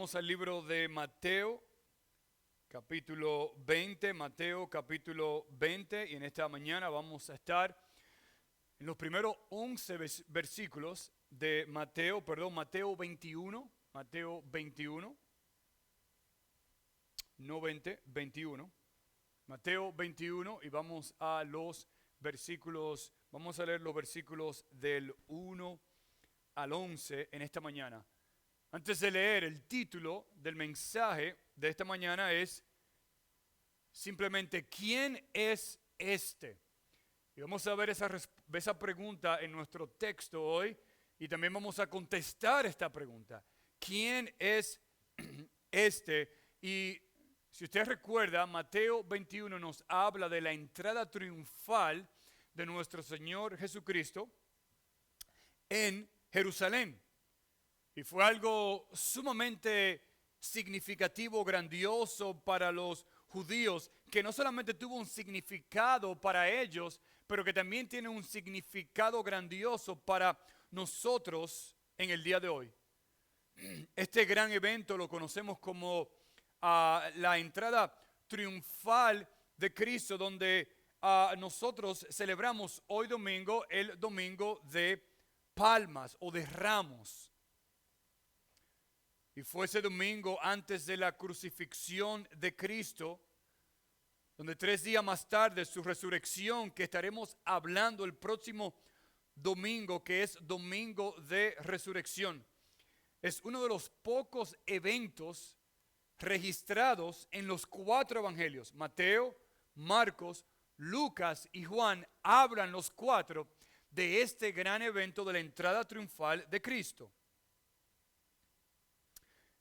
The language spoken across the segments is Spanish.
Vamos al libro de Mateo, capítulo 20, Mateo capítulo 20, y en esta mañana vamos a estar en los primeros 11 versículos de Mateo 21, no 20, 21, Mateo 21, y vamos a los versículos, vamos a leer los versículos del 1 al 11 en esta mañana. Antes de leer, el título del mensaje de esta mañana es simplemente ¿quién es este? Y vamos a ver esa pregunta en nuestro texto hoy, y también vamos a contestar esta pregunta. ¿Quién es este? Y si usted recuerda, Mateo 21 nos habla de la entrada triunfal de nuestro Señor Jesucristo en Jerusalén. Y fue algo sumamente significativo, grandioso para los judíos, que no solamente tuvo un significado para ellos, pero que también tiene un significado grandioso para nosotros en el día de hoy. Este gran evento lo conocemos como la entrada triunfal de Cristo, donde nosotros celebramos hoy domingo, el domingo de Palmas o de Ramos. Y fue ese domingo antes de la crucifixión de Cristo, donde 3 días más tarde su resurrección, que estaremos hablando el próximo domingo, que es domingo de resurrección. Es uno de los pocos eventos registrados en los 4 evangelios. Mateo, Marcos, Lucas y Juan hablan los 4 de este gran evento de la entrada triunfal de Cristo.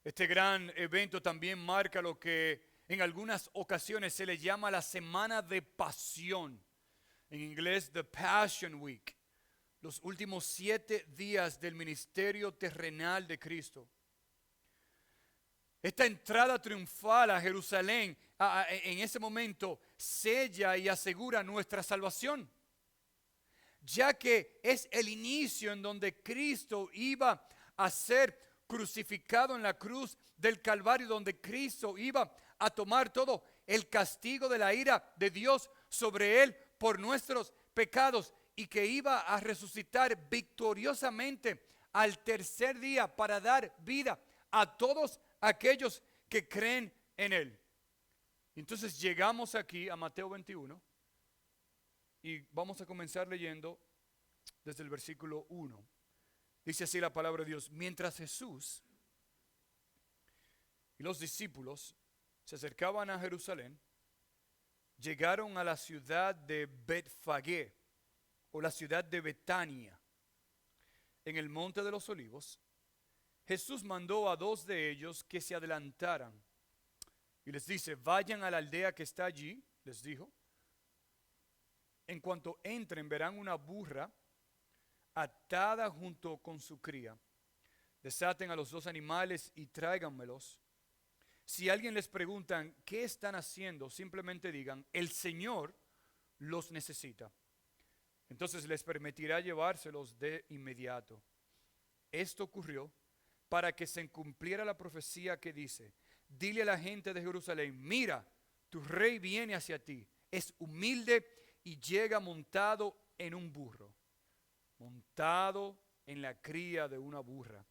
Este gran evento también marca lo que en algunas ocasiones se le llama la Semana de Pasión. En inglés, The Passion Week. Los últimos 7 días del ministerio terrenal de Cristo. Esta entrada triunfal a Jerusalén, en ese momento, sella y asegura nuestra salvación. Ya que es el inicio en donde Cristo iba a ser crucificado en la cruz del Calvario, donde Cristo iba a tomar todo el castigo de la ira de Dios sobre él por nuestros pecados, y que iba a resucitar victoriosamente al tercer día para dar vida a todos aquellos que creen en él. Entonces llegamos aquí a Mateo 21 y vamos a comenzar leyendo desde el versículo 1. Dice así la palabra de Dios: mientras Jesús y los discípulos se acercaban a Jerusalén, llegaron a la ciudad de Betfagé, o la ciudad de Betania, en el monte de los olivos. Jesús mandó a 2 de ellos que se adelantaran y les dice: vayan a la aldea que está allí, les dijo. En cuanto entren, verán una burra atada junto con su cría. Desaten a los 2 animales y tráiganmelos. Si alguien les preguntan qué están haciendo, simplemente digan: el Señor los necesita. Entonces les permitirá llevárselos de inmediato. Esto ocurrió para que se cumpliera la profecía que dice: dile a la gente de Jerusalén, mira, tu rey viene hacia ti, es humilde y llega montado en un burro, montado en la cría de una burra.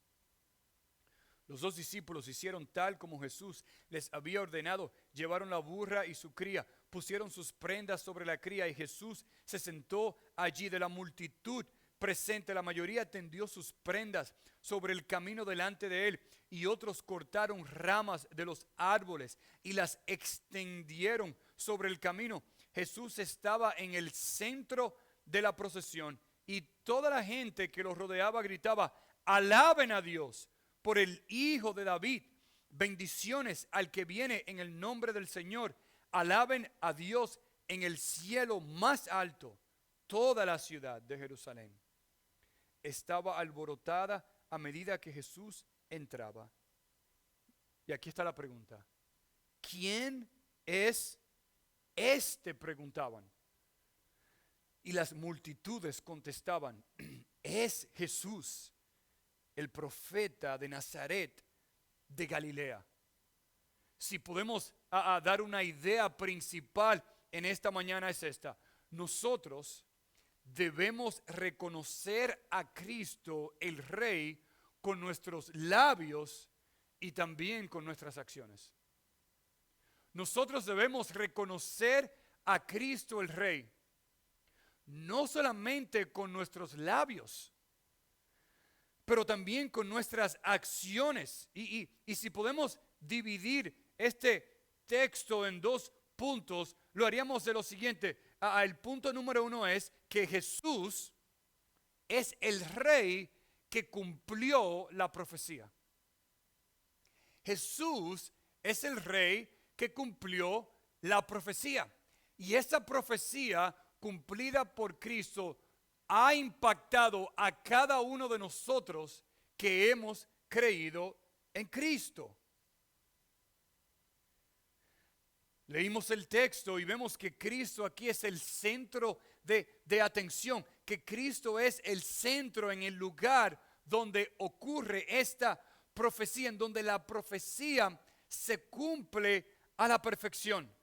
Los 2 discípulos hicieron tal como Jesús les había ordenado. Llevaron la burra y su cría, pusieron sus prendas sobre la cría y Jesús se sentó allí. De la multitud presente, la mayoría tendió sus prendas sobre el camino delante de él, y otros cortaron ramas de los árboles y las extendieron sobre el camino. Jesús estaba en el centro de la procesión, y toda la gente que lo rodeaba gritaba: alaben a Dios por el Hijo de David, bendiciones al que viene en el nombre del Señor, alaben a Dios en el cielo más alto. Toda la ciudad de Jerusalén estaba alborotada a medida que Jesús entraba. Y aquí está la pregunta: ¿quién es este? Preguntaban. Y las multitudes contestaban: es Jesús, el profeta de Nazaret de Galilea. Si podemos dar una idea principal en esta mañana es esta. Nosotros debemos reconocer a Cristo el Rey con nuestros labios y también con nuestras acciones. Nosotros debemos reconocer a Cristo el Rey, no solamente con nuestros labios, pero también con nuestras acciones. Y si podemos dividir este texto en dos puntos, lo haríamos de lo siguiente. El punto número 1 es que Jesús es el Rey que cumplió la profecía. Jesús es el Rey que cumplió la profecía. Y esa profecía cumplida por Cristo ha impactado a cada uno de nosotros que hemos creído en Cristo. Leímos el texto y vemos que Cristo aquí es el centro de atención, que Cristo es el centro en el lugar donde ocurre esta profecía, en donde la profecía se cumple a la perfección.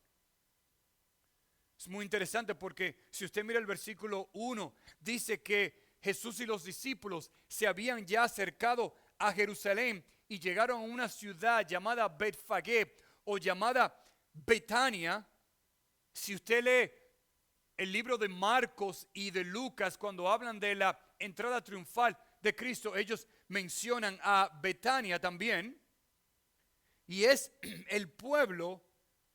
Es muy interesante porque si usted mira el versículo 1, dice que Jesús y los discípulos se habían ya acercado a Jerusalén y llegaron a una ciudad llamada Betfagé o llamada Betania. Si usted lee el libro de Marcos y de Lucas, cuando hablan de la entrada triunfal de Cristo, ellos mencionan a Betania también. Y es el pueblo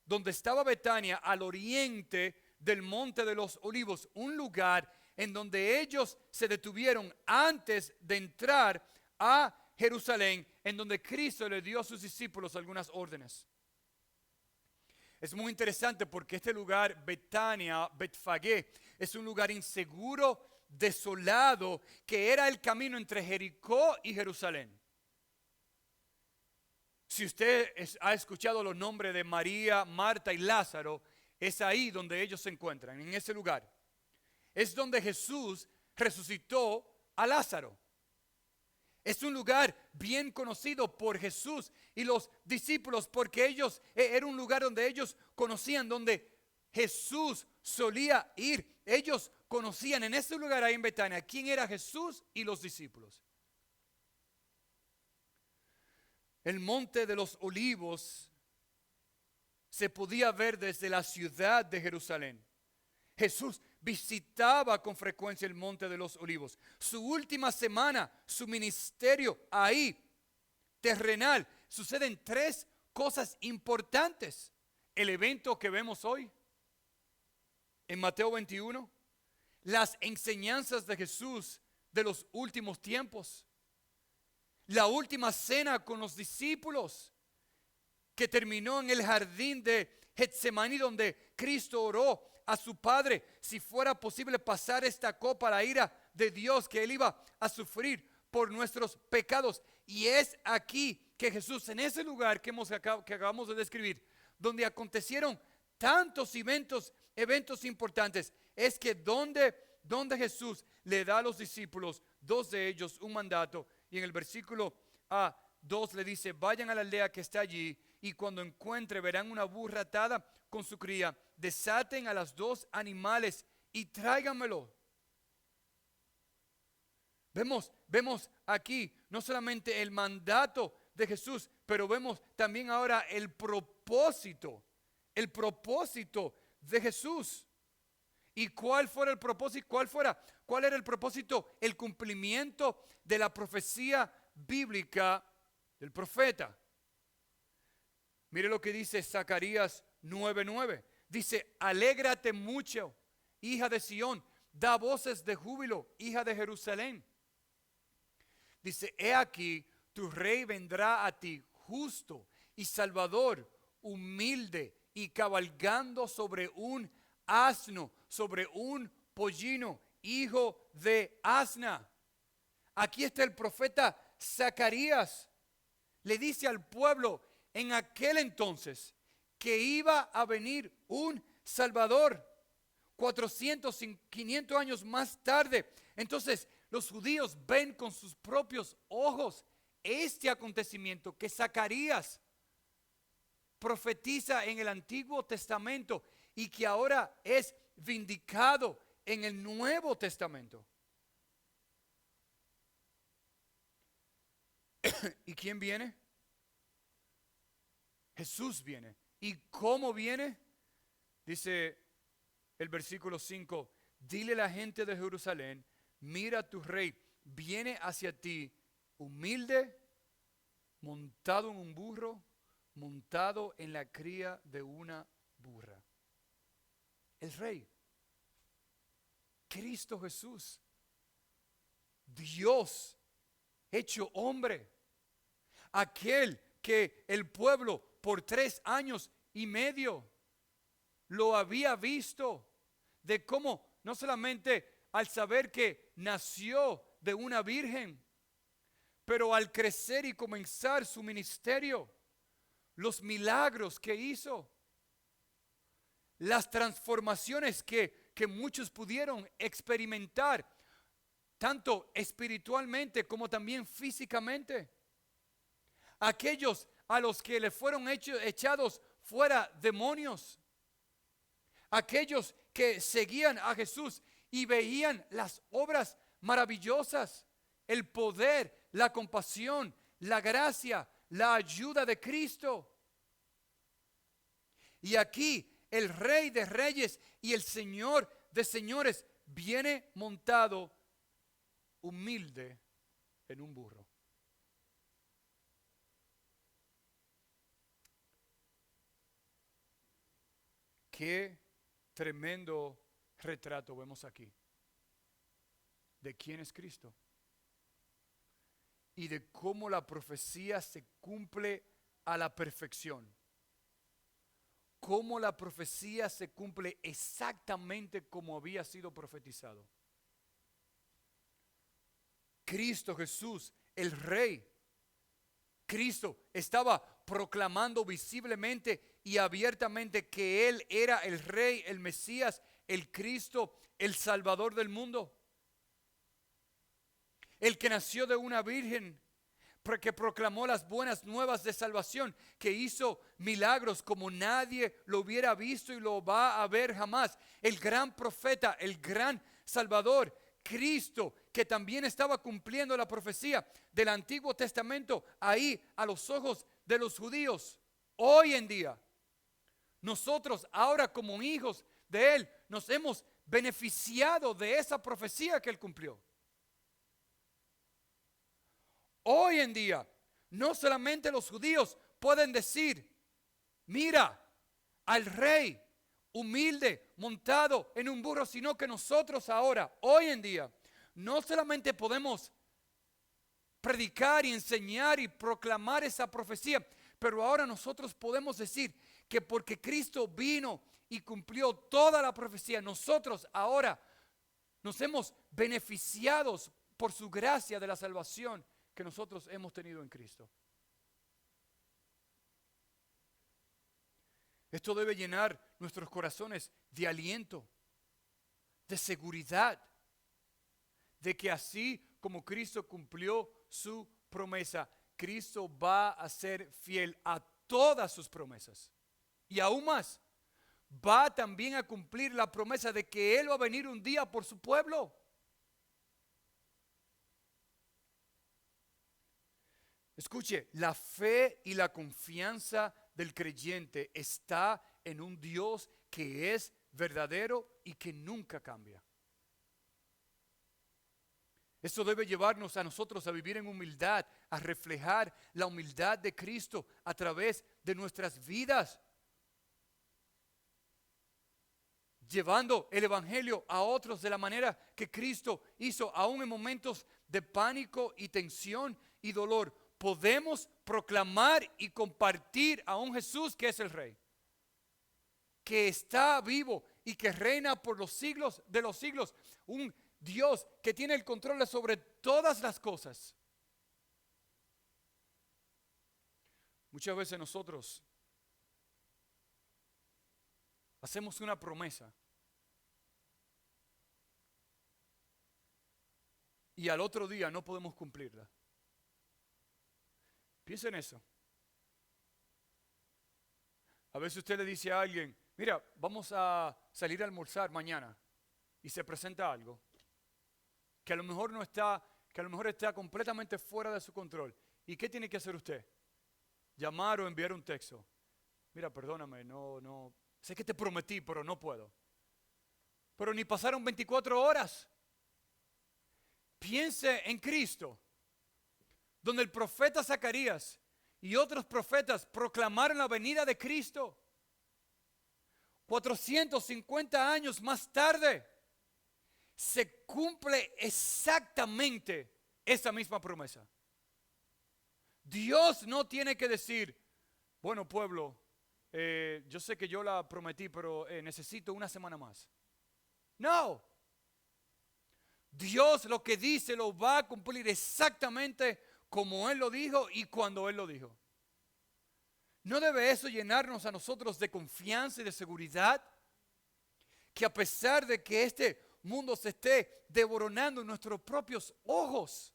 donde estaba Betania al oriente del Monte de los Olivos, un lugar en donde ellos se detuvieron antes de entrar a Jerusalén, en donde Cristo le dio a sus discípulos algunas órdenes. Es muy interesante porque este lugar, Betania, Betfagé, es un lugar inseguro, desolado, que era el camino entre Jericó y Jerusalén. Si usted ha escuchado los nombres de María, Marta y Lázaro, es ahí donde ellos se encuentran, en ese lugar. Es donde Jesús resucitó a Lázaro. Es un lugar bien conocido por Jesús y los discípulos porque ellos, era un lugar donde ellos conocían, donde Jesús solía ir. Ellos conocían en ese lugar ahí en Betania quién era Jesús y los discípulos. El Monte de los Olivos se podía ver desde la ciudad de Jerusalén. Jesús visitaba con frecuencia el Monte de los Olivos. Su última semana, su ministerio ahí, terrenal, suceden tres cosas importantes. El evento que vemos hoy, en Mateo 21, las enseñanzas de Jesús de los últimos tiempos, la última cena con los discípulos, que terminó en el jardín de Getsemaní, donde Cristo oró a su Padre si fuera posible pasar esta copa, la ira de Dios que Él iba a sufrir por nuestros pecados. Y es aquí que Jesús, en ese lugar que acabamos de describir, donde acontecieron tantos eventos importantes, es que donde Jesús le da a los discípulos, dos de ellos, un mandato. Y en el versículo 2 le dice: vayan a la aldea que está allí, y cuando encuentre verán una burra atada con su cría, desaten a las dos animales y tráiganmelo. Vemos aquí no solamente el mandato de Jesús, pero vemos también ahora el propósito de Jesús. ¿Y cuál fuera el propósito? ¿Cuál era el propósito? El cumplimiento de la profecía bíblica del profeta. Mire lo que dice Zacarías 9:9. Dice: alégrate mucho, hija de Sión, da voces de júbilo, hija de Jerusalén. Dice: he aquí, tu rey vendrá a ti, justo y salvador, humilde y cabalgando sobre un asno, sobre un pollino, hijo de asna. Aquí está el profeta Zacarías. Le dice al pueblo en aquel entonces que iba a venir un Salvador 400, 500 años más tarde. Entonces los judíos ven con sus propios ojos este acontecimiento que Zacarías profetiza en el Antiguo Testamento y que ahora es vindicado en el Nuevo Testamento. ¿Y quién viene? Jesús viene. ¿Y cómo viene? Dice el versículo 5, dile a la gente de Jerusalén, mira, tu rey viene hacia ti humilde, montado en un burro, montado en la cría de una burra. El rey, Cristo Jesús, Dios hecho hombre, aquel que el pueblo por 3 años y medio lo había visto, de cómo no solamente al saber que nació de una virgen, pero al crecer y comenzar su ministerio, los milagros que hizo, las transformaciones que muchos pudieron experimentar, tanto espiritualmente como también físicamente. Aquellos a los que le fueron echados fuera demonios, aquellos que seguían a Jesús y veían las obras maravillosas, el poder, la compasión, la gracia, la ayuda de Cristo. Y aquí el Rey de Reyes y el Señor de Señores viene montado humilde en un burro. Qué tremendo retrato vemos aquí de quién es Cristo y de cómo la profecía se cumple a la perfección. Cómo la profecía se cumple exactamente como había sido profetizado. Cristo Jesús, el Rey, Cristo estaba proclamando visiblemente y abiertamente que Él era el Rey, el Mesías, el Cristo, el Salvador del mundo. El que nació de una virgen, que proclamó las buenas nuevas de salvación, que hizo milagros como nadie lo hubiera visto y lo va a ver jamás. El gran profeta, el gran Salvador, Cristo, que también estaba cumpliendo la profecía del Antiguo Testamento ahí a los ojos de los judíos. Hoy en día, nosotros ahora como hijos de Él, nos hemos beneficiado de esa profecía que Él cumplió. Hoy en día, no solamente los judíos pueden decir, mira al rey humilde montado en un burro, sino que nosotros ahora, hoy en día, no solamente podemos predicar y enseñar y proclamar esa profecía, pero ahora nosotros podemos decir que porque Cristo vino y cumplió toda la profecía, nosotros ahora nos hemos beneficiado por su gracia de la salvación que nosotros hemos tenido en Cristo. Esto debe llenar nuestros corazones de aliento, de seguridad, de que así como Cristo cumplió su promesa, Cristo va a ser fiel a todas sus promesas. Y aún más, va también a cumplir la promesa de que Él va a venir un día por su pueblo. Escuche, la fe y la confianza del creyente está en un Dios que es verdadero y que nunca cambia. Esto debe llevarnos a nosotros a vivir en humildad, a reflejar la humildad de Cristo a través de nuestras vidas, llevando el evangelio a otros de la manera que Cristo hizo, aún en momentos de pánico y tensión y dolor. Podemos proclamar y compartir a un Jesús que es el Rey, que está vivo y que reina por los siglos de los siglos, un Dios que tiene el control sobre todas las cosas. Muchas veces nosotros hacemos una promesa y al otro día no podemos cumplirla. Piensa en eso. A veces usted le dice a alguien, mira, vamos a salir a almorzar mañana, y se presenta algo que a lo mejor no está, que a lo mejor está completamente fuera de su control. ¿Y qué tiene que hacer usted? Llamar o enviar un texto. Mira, perdóname, no, sé que te prometí, pero no puedo. Pero ni pasaron 24 horas. Piense en Cristo, donde el profeta Zacarías y otros profetas proclamaron la venida de Cristo. 450 años más tarde, se cumple exactamente esa misma promesa. Dios no tiene que decir, bueno, pueblo, yo sé que yo la prometí, pero necesito una semana más. No. Dios lo que dice lo va a cumplir exactamente como Él lo dijo y cuando Él lo dijo. ¿No debe eso llenarnos a nosotros de confianza y de seguridad? Que a pesar de que este mundo se esté devorando en nuestros propios ojos,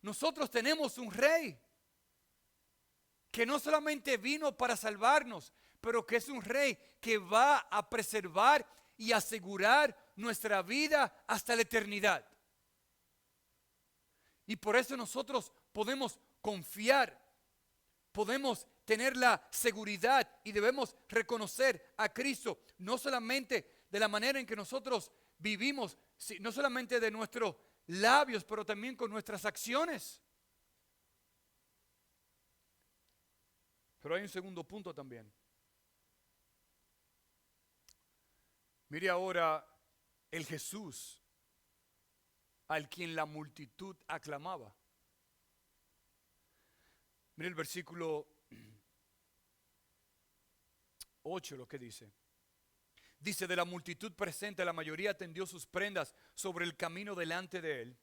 nosotros tenemos un rey que no solamente vino para salvarnos, pero que es un rey que va a preservar y asegurar nuestra vida hasta la eternidad. Y por eso nosotros podemos confiar, podemos tener la seguridad y debemos reconocer a Cristo, no solamente de la manera en que nosotros vivimos, no solamente de nuestros labios, pero también con nuestras acciones. Pero hay un segundo punto también. Mire ahora el Jesús al quien la multitud aclamaba. Mire el versículo 8 lo que dice. Dice, de la multitud presente, la mayoría tendió sus prendas sobre el camino delante de él.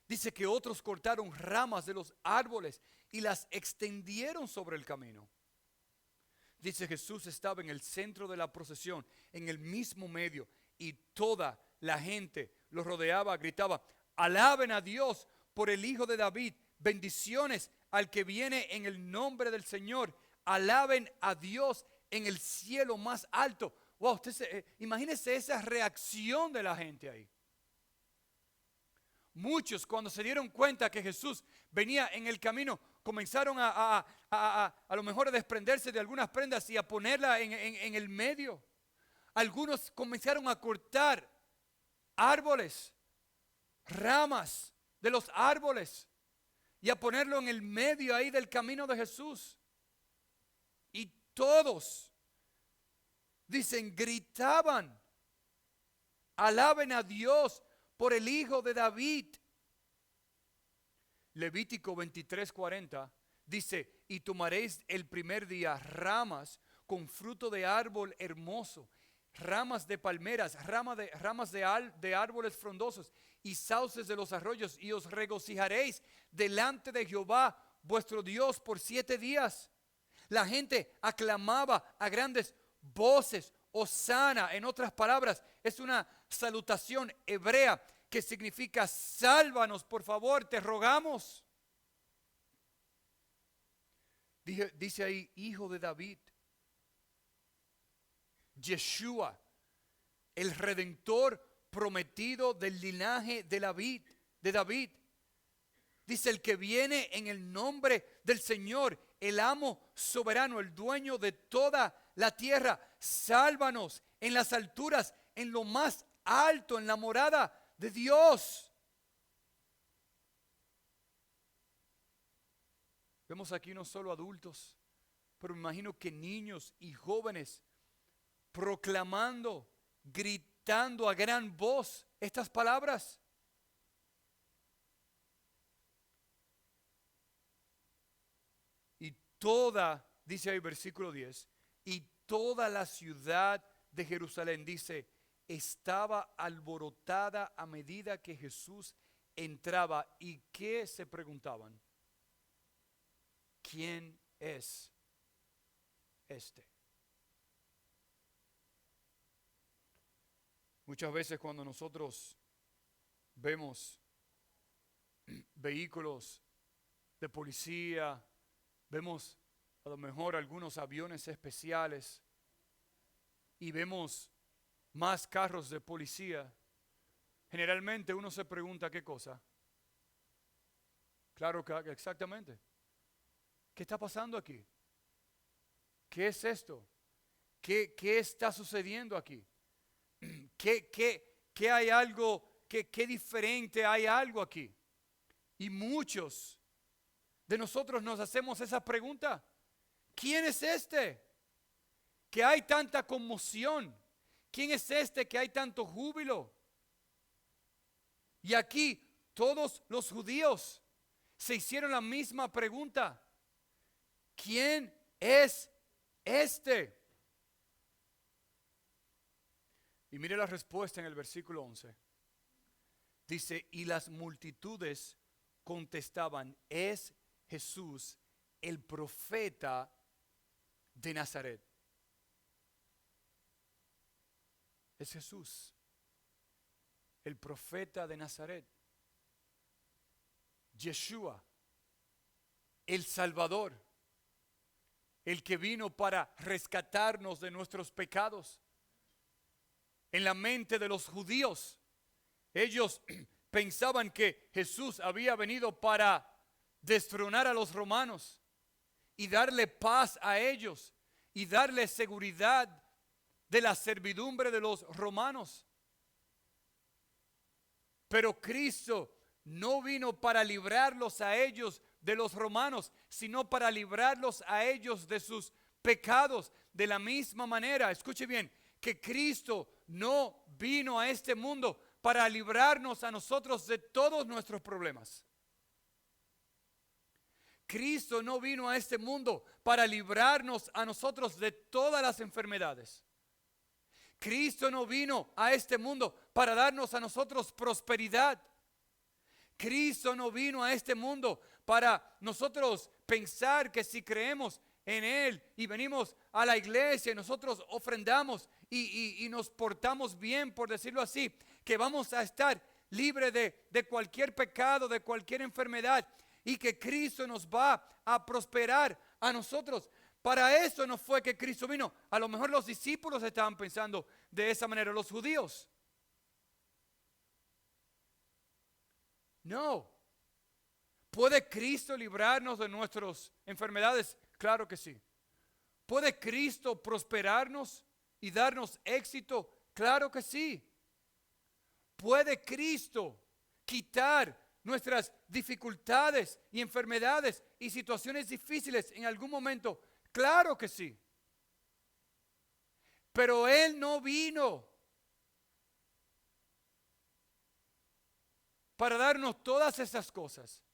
Dice que otros cortaron ramas de los árboles y las extendieron sobre el camino. Dice, Jesús estaba en el centro de la procesión, en el mismo medio, y toda la gente lo rodeaba, gritaba, alaben a Dios por el Hijo de David, bendiciones al que viene en el nombre del Señor, alaben a Dios en el cielo más alto. Wow, imagínese esa reacción de la gente ahí. Muchos, cuando se dieron cuenta que Jesús venía en el camino, comenzaron a lo mejor a desprenderse de algunas prendas y a ponerla en el medio. Algunos comenzaron a cortar árboles, ramas de los árboles y a ponerlo en el medio ahí del camino de Jesús. Y todos, dicen, gritaban, alaben a Dios por el Hijo de David. Levítico 23:40 dice, y tomaréis el primer día ramas con fruto de árbol hermoso, ramas de palmeras, ramas de árboles frondosos y sauces de los arroyos, y os regocijaréis delante de Jehová vuestro Dios por 7 días. La gente aclamaba a grandes voces, hosana, en otras palabras, es una salutación hebrea que significa sálvanos, por favor, te rogamos. Dice ahí, Hijo de David, Yeshua, el Redentor prometido del linaje de David. Dice, el que viene en el nombre del Señor, el amo soberano, el dueño de toda la tierra, sálvanos en las alturas, en lo más alto, en la morada de Dios. Vemos aquí no solo adultos, pero me imagino que niños y jóvenes proclamando, gritando a gran voz estas palabras. Y toda, dice ahí versículo 10, y toda la ciudad de Jerusalén, dice, estaba alborotada a medida que Jesús entraba. ¿Y qué se preguntaban? ¿Quién es este? Muchas veces cuando nosotros vemos vehículos de policía, vemos a lo mejor algunos aviones especiales y vemos más carros de policía. Generalmente uno se pregunta qué cosa. Claro que exactamente. ¿Qué está pasando aquí? ¿Qué es esto? ¿Qué está sucediendo aquí? ¿Qué hay algo? ¿Qué diferente hay algo aquí? Y muchos de nosotros nos hacemos esa pregunta. ¿Quién es este? Que hay tanta conmoción. ¿Quién es este que hay tanto júbilo? Y aquí todos los judíos se hicieron la misma pregunta. ¿Quién es este? Y mire la respuesta en el versículo 11. Dice, y las multitudes contestaban, es Jesús, el profeta de Nazaret. Es Jesús, el profeta de Nazaret. Yeshua, el Salvador, el que vino para rescatarnos de nuestros pecados. En la mente de los judíos, ellos pensaban que Jesús había venido para destronar a los romanos y darle paz a ellos y darle seguridad de la servidumbre de los romanos. Pero Cristo no vino para librarlos a ellos de los romanos, sino para librarlos a ellos de sus pecados. De la misma manera, escuche bien, que Cristo no vino a este mundo para librarnos a nosotros de todos nuestros problemas. Cristo no vino a este mundo para librarnos a nosotros de todas las enfermedades. Cristo no vino a este mundo para darnos a nosotros prosperidad. Cristo no vino a este mundo para nosotros pensar que si creemos en Él y venimos a la iglesia y nosotros ofrendamos y nos portamos bien, por decirlo así, que vamos a estar libres de cualquier pecado, de cualquier enfermedad y que Cristo nos va a prosperar a nosotros. Para eso no fue que Cristo vino. A lo mejor los discípulos estaban pensando de esa manera, los judíos. No. ¿Puede Cristo librarnos de nuestras enfermedades? Claro que sí. ¿Puede Cristo prosperarnos y darnos éxito? Claro que sí. ¿Puede Cristo quitar nuestras dificultades y enfermedades y situaciones difíciles en algún momento? Claro que sí. Pero Él no vino para darnos todas esas cosas,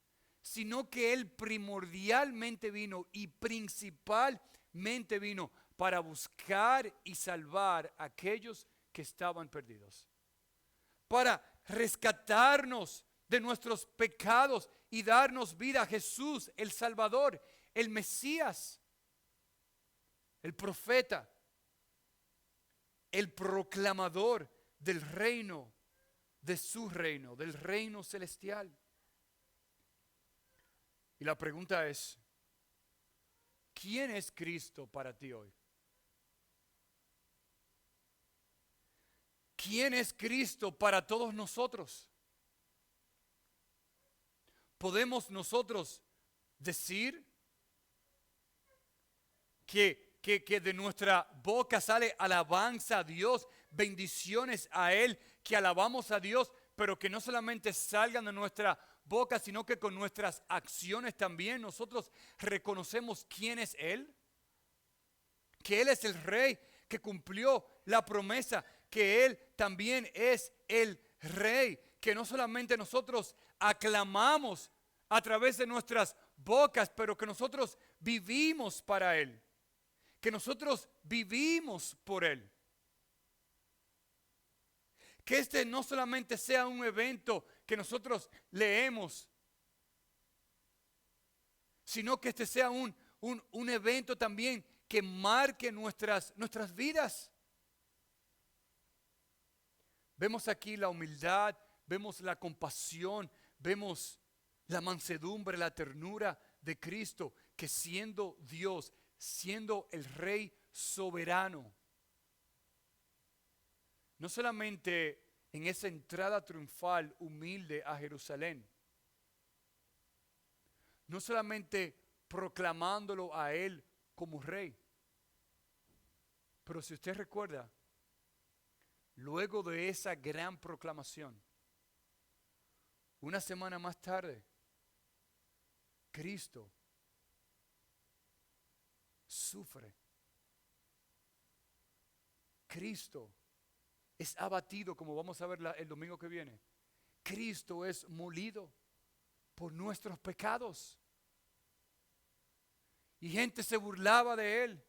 sino que Él primordialmente vino y principalmente vino para buscar y salvar a aquellos que estaban perdidos, para rescatarnos de nuestros pecados y darnos vida. Jesús, el Salvador, el Mesías, el profeta, el proclamador del reino, de su reino, del reino celestial. Y la pregunta es, ¿quién es Cristo para ti hoy? ¿Quién es Cristo para todos nosotros? ¿Podemos nosotros decir que de nuestra boca sale alabanza a Dios, bendiciones a Él, que alabamos a Dios, pero que no solamente salgan de nuestra boca, sino que con nuestras acciones también nosotros reconocemos quién es Él? Que Él es el Rey que cumplió la promesa, que Él también es el Rey, que no solamente nosotros aclamamos a través de nuestras bocas, pero que nosotros vivimos para Él, que nosotros vivimos por Él. Que este no solamente sea un evento que nosotros leemos, sino que este sea un evento también que marque nuestras vidas. Vemos aquí la humildad, vemos la compasión, vemos la mansedumbre, la ternura de Cristo, que siendo Dios, siendo el Rey soberano, no solamente en esa entrada triunfal humilde a Jerusalén, no solamente proclamándolo a Él como Rey, pero si usted recuerda, luego de esa gran proclamación, una semana más tarde, Cristo sufre. Cristo es abatido, como vamos a ver el domingo que viene. Cristo es molido por nuestros pecados. Y gente se burlaba de Él.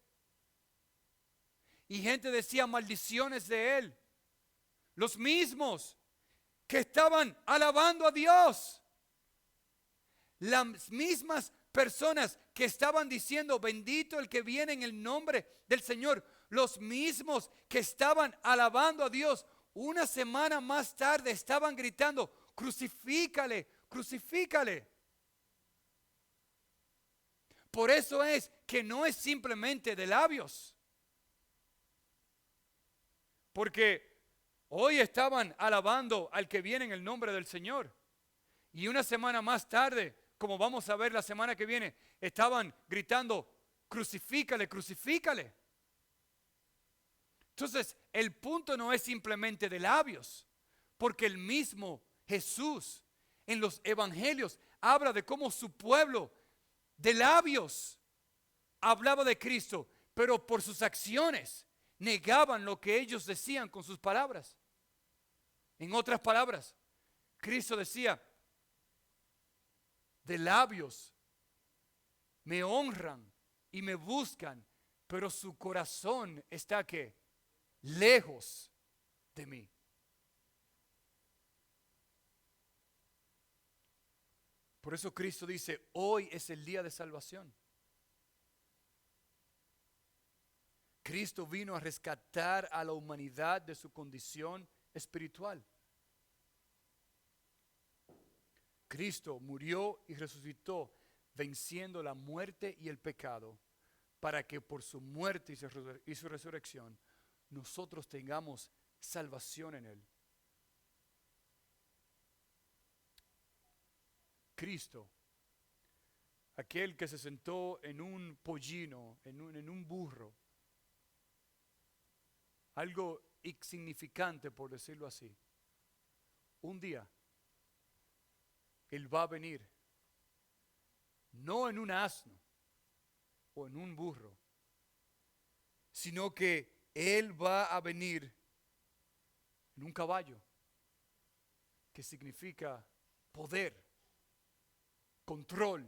Y gente decía maldiciones de Él. Los mismos que estaban alabando a Dios. Las mismas personas que estaban diciendo bendito el que viene en el nombre del Señor. Los mismos que estaban alabando a Dios. Una semana más tarde estaban gritando, crucifícale, crucifícale. Por eso es que no es simplemente de labios. Porque hoy estaban alabando al que viene en el nombre del Señor. Y una semana más tarde, como vamos a ver la semana que viene, estaban gritando, crucifícale, crucifícale. Entonces, el punto no es simplemente de labios, porque el mismo Jesús en los evangelios habla de cómo su pueblo de labios hablaba de Cristo, pero por sus acciones negaban lo que ellos decían con sus palabras. En otras palabras, Cristo decía, de labios me honran y me buscan, pero su corazón está ¿qué? Lejos de mí. Por eso Cristo dice, hoy es el día de salvación. Cristo vino a rescatar a la humanidad de su condición espiritual. Cristo murió y resucitó, venciendo la muerte y el pecado, para que por su muerte y su resurrección nosotros tengamos salvación en Él. Cristo, aquel que se sentó en un pollino, en un burro, algo insignificante por decirlo así, un día Él va a venir, no en un asno o en un burro, sino que Él va a venir en un caballo, que significa poder, control,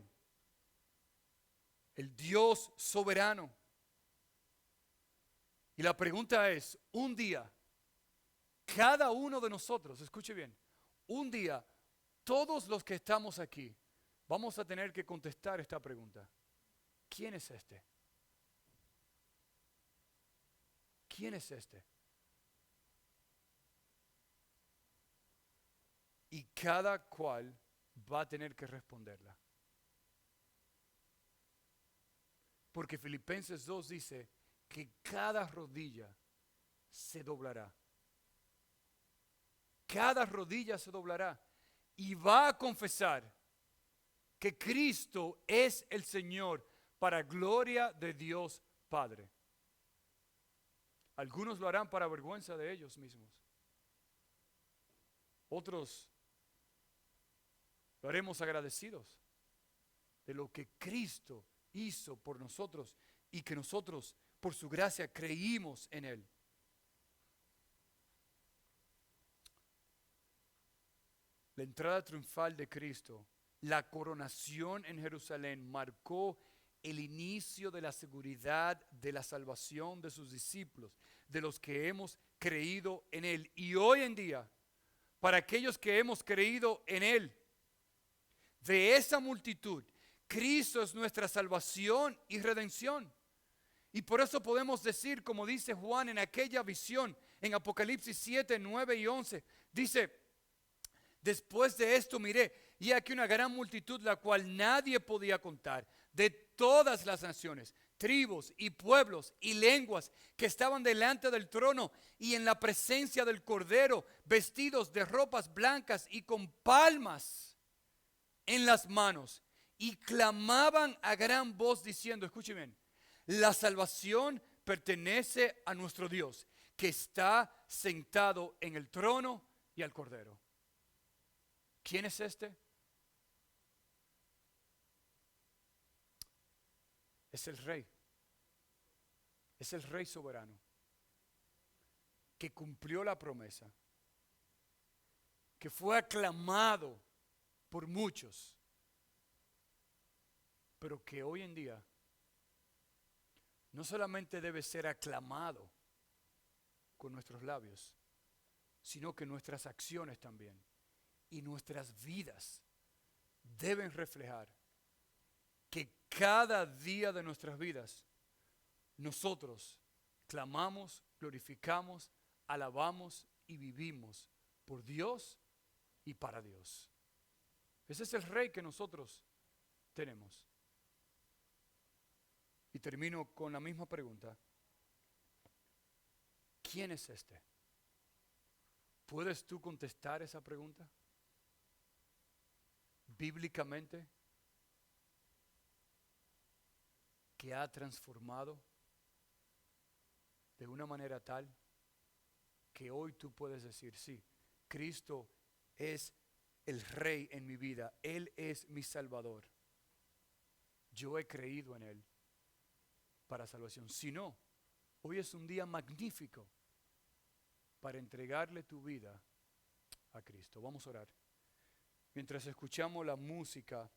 el Dios soberano. Y la pregunta es, un día, cada uno de nosotros, escuche bien, un día, todos los que estamos aquí, vamos a tener que contestar esta pregunta. ¿Quién es este? ¿Quién es este? Y cada cual va a tener que responderla. Porque Filipenses 2 dice que cada rodilla se doblará. Cada rodilla se doblará y va a confesar que Cristo es el Señor para gloria de Dios Padre. Algunos lo harán para vergüenza de ellos mismos. Otros lo haremos agradecidos de lo que Cristo hizo por nosotros y que nosotros por su gracia creímos en Él. La entrada triunfal de Cristo, la coronación en Jerusalén marcó el inicio de la seguridad de la salvación de sus discípulos, de los que hemos creído en Él. Y hoy en día, para aquellos que hemos creído en Él, de esa multitud, Cristo es nuestra salvación y redención. Y por eso podemos decir, como dice Juan en aquella visión, en Apocalipsis 7, 9 y 11, dice, después de esto miré, y aquí una gran multitud, la cual nadie podía contar, de todas las naciones, tribus y pueblos y lenguas que estaban delante del trono y en la presencia del Cordero, vestidos de ropas blancas y con palmas en las manos, y clamaban a gran voz diciendo, escuchen bien, la salvación pertenece a nuestro Dios, que está sentado en el trono y al Cordero. ¿Quién es este? Es el Rey. Es el Rey soberano que cumplió la promesa, que fue aclamado por muchos, pero que hoy en día no solamente debe ser aclamado con nuestros labios, sino que nuestras acciones también y nuestras vidas deben reflejar que cada día de nuestras vidas nosotros clamamos, glorificamos, alabamos y vivimos por Dios y para Dios. Ese es el Rey que nosotros tenemos. Y termino con la misma pregunta. ¿Quién es este? ¿Puedes tú contestar esa pregunta? Bíblicamente, que ha transformado de una manera tal que hoy tú puedes decir, sí, Cristo es el Rey en mi vida, Él es mi Salvador. Yo he creído en Él para salvación. Si no, hoy es un día magnífico para entregarle tu vida a Cristo. Vamos a orar. Mientras escuchamos la música